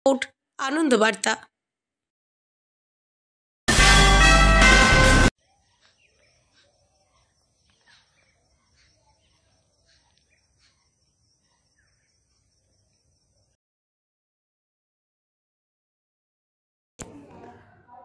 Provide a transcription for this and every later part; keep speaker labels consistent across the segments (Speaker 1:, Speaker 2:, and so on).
Speaker 1: আনন্দ বার্তা।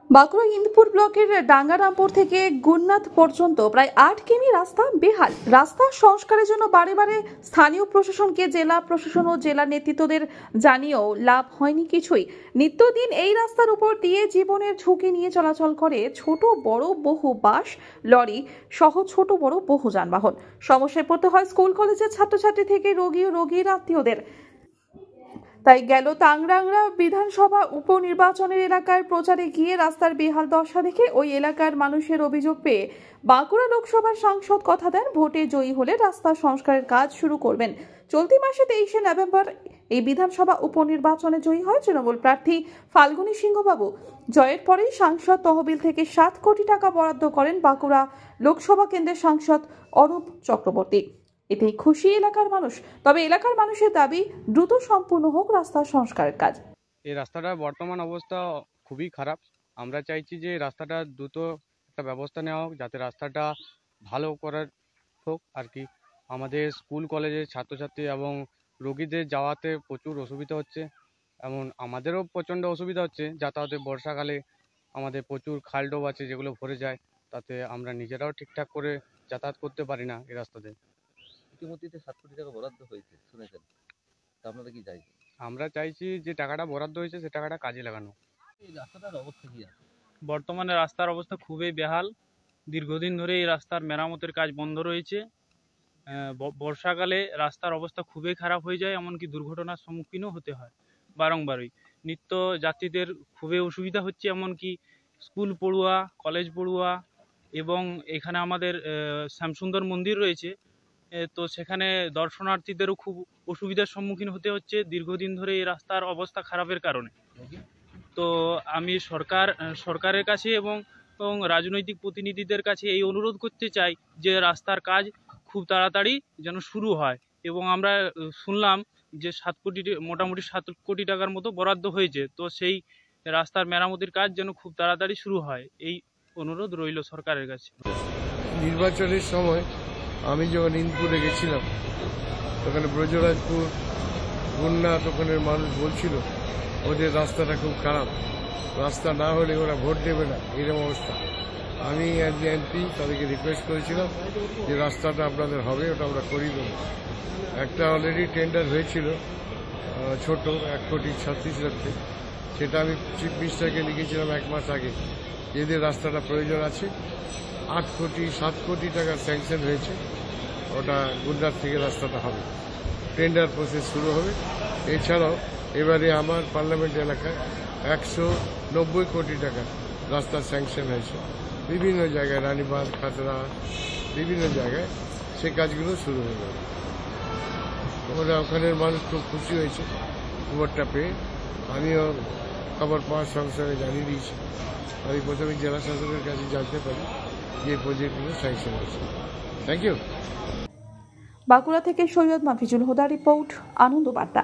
Speaker 2: বাঁকুড়া ইন্দুপুর ব্লকের ডাঙ্গারামপুর থেকে গুণনাথ পর্যন্ত প্রায় 8 কিমি রাস্তা বেহাল। রাস্তা সংস্কারের জন্য বারে বারে স্থানীয় প্রশাসনকে, জেলা প্রশাসন ও জেলা নেতৃত্বদের জানিয়েও লাভ হয়নি কিছুই। নিত্যদিন এই রাস্তার উপর দিয়ে জীবনের ঝুঁকি নিয়ে চলাচল করে ছোট বড় বহু বাস, লরি সহ ছোট বড় বহু যানবাহন। সমস্যায় পড়তে হয় স্কুল কলেজের ছাত্রছাত্রী থেকে রোগী ও রোগীর আত্মীয়দের। তাই গেল টাংরাংরা বিধানসভা উপনির্বাচনের এলাকার প্রচারে গিয়ে রাস্তার বেহাল দশা দেখে ওই এলাকার মানুষের অভিযোগ পেয়ে বাঁকুড়া লোকসভার সাংসদ কথা দেন, ভোটে জয়ী হলে রাস্তা সংস্কারের কাজ শুরু করবেন। চলতি মাসে 23শে নভেম্বর এই বিধানসভা উপনির্বাচনে জয়ী হয় তৃণমূল প্রার্থী ফাল্গুনী সিংহবাবু। জয়ের পরেই সাংসদ তহবিল থেকে 7 কোটি টাকা বরাদ্দ করেন বাঁকুড়া লোকসভা কেন্দ্রের সাংসদ অরূপ চক্রবর্তী। এতেই খুশি এলাকার মানুষ। তবে এলাকার মানুষের দাবি দ্রুত সম্পূর্ণ হোক রাস্তার সংস্কারের কাজ।
Speaker 3: এই রাস্তাটার বর্তমান অবস্থা খুবই খারাপ। আমরা চাইছি যে রাস্তাটা দ্রুত একটা ব্যবস্থা নেওয়া হোক, যাতে রাস্তাটা ভালো করার হোক আর কি। আমাদের স্কুল কলেজের ছাত্রছাত্রী এবং রোগীদের যাওয়াতে প্রচুর অসুবিধা হচ্ছে, এমন আমাদেরও প্রচণ্ড অসুবিধা হচ্ছে যাতায়াতে। বর্ষাকালে আমাদের প্রচুর খালডোব আছে যেগুলো ভরে যায়, তাতে আমরা নিজেরাও ঠিকঠাক করে যাতায়াত করতে পারি না এই রাস্তাতে।
Speaker 4: ইতিমধ্যে 7 কোটি টাকা বরাদ্দ হয়েছে শুনেছেন, তা আপনারা কি চাইছেন?
Speaker 3: আমরা চাইছি যে টাকাটা বরাদ্দ হয়েছে সে টাকাটা কাজে লাগানো।
Speaker 4: এই রাস্তাটার অবস্থা কি আছে?
Speaker 5: বর্তমানে রাস্তার অবস্থা খুবই বেহাল। দীর্ঘদিন ধরে এই রাস্তার মেরামতের কাজ বন্ধ রয়েছে। বর্ষাকালে রাস্তার অবস্থা খুবই খারাপ হয়ে যায়, এমনকি দুর্ঘটনার সম্মুখীনও হতে হয় বারংবারই। নিত্য যাত্রীদের খুবই অসুবিধা হচ্ছে, এমনকি স্কুল পড়ুয়া, কলেজ পড়ুয়া এবং এখানে আমাদের শ্যামসুন্দর মন্দির রয়েছে, তো সেখানে দর্শনার্থীদেরও খুব অসুবিধার সম্মুখীন হতে হচ্ছে দীর্ঘদিন ধরে এই রাস্তার অবস্থা খারাপের কারণে। তো আমি সরকারের কাছে এবং রাজনৈতিক প্রতিনিধিদের কাছে এই অনুরোধ করতে চাই যে রাস্তার কাজ খুব তাড়াতাড়ি যেন শুরু হয়। এবং আমরা শুনলাম যে মোটামুটি 7 কোটি টাকার মতো বরাদ্দ হয়েছে, তো সেই রাস্তার মেরামতির কাজ যেন খুব তাড়াতাড়ি শুরু হয়, এই অনুরোধ রইল সরকারের কাছে।
Speaker 6: নির্বাচনের সময় আমি যখন ইন্দুপুরে গেছিলাম, ওখানে ব্রজরাজপুর, গুণনাথ, ওখানের মানুষ বলছিল ওদের রাস্তাটা খুব খারাপ, রাস্তা না হলে ওরা ভোট দেবে না, এরকম অবস্থা। আমি এমপি তাদেরকে রিকোয়েস্ট করেছিলাম যে রাস্তাটা আপনাদের হবে, ওটা আমরা করিয়ে দেবো। একটা অলরেডি টেন্ডার হয়েছিল ছোট 1,36 লক্ষ, সেটা আমি চিফ মিনিস্টারকে লিখেছিলাম 1 মাস আগে, এদের রাস্তাটা প্রয়োজন আছে। 7 কোটি টাকার স্যাংশন হয়েছে, ওটা গুজরাট থেকে রাস্তাটা হবে, টেন্ডার প্রসেস শুরু হবে। এছাড়াও এবারে আমার পার্লামেন্ট এলাকায় 190 কোটি টাকা রাস্তার স্যাংশন হয়েছে বিভিন্ন জায়গায়, রানীবাঁধ, খাতড়া, বিভিন্ন জায়গায়, সে কাজগুলো শুরু হয়ে যাবে। ওখানের মানুষ খুব খুশি হয়েছে খবরটা পেয়ে। আমিও খবর পাওয়ার সঙ্গে সঙ্গে জানিয়ে দিয়েছি। আমি প্রথমে জেলা শাসকের কাছে জানতে পারি যে প্রজেক্টগুলো স্যাংশন হয়েছে। Thank you.
Speaker 2: বাঁকুড়া থেকে সৈয়দ মাফিজুল হুদা রিপোর্ট, আনন্দ বার্তা।